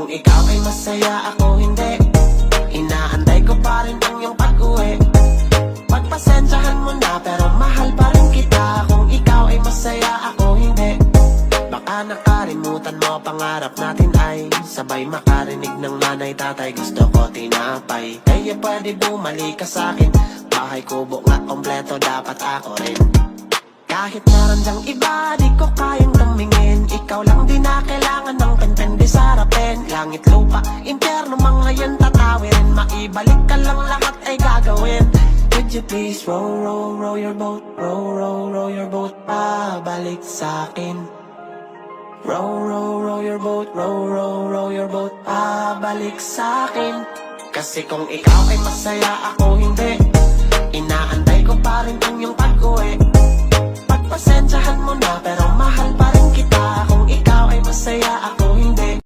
kung ikaw ay masaya, ako hindi, inaantay ko pa rin ang iyong pag-uwi. Pagpasensyahan mo na pero mahal pa rin kita. Kung ikaw ay masaya, ako hindi. Baka nakalimutan mo pangarap natin ay sabay makarinig ng nanay tatay. Gusto ko tinapay, kaya pwede bumalik ka sa'kin. Bahay kubo nga kompleto, dapat ako rin. Kahit meron dyang iba, di ko kayang tumingin. Ikaw lang din na kailangan ng penpen, di sarapin. Langit, lupa, impyerno, mga yan tatawirin. Maibalik ka lang, lahat ay gagawin. Could you please row, row, row your boat? Row, row, row your boat, pabalik sa'kin. Row, row, row your boat. Row, row, row your boat, pabalik sa'kin. Kasi kung ikaw ay masaya, ako hindi, inaantay ko pa rin ang iyong pag-uwi. Pagpasensyahan mo na pero mahal pa rin kita. Kung ikaw ay masaya,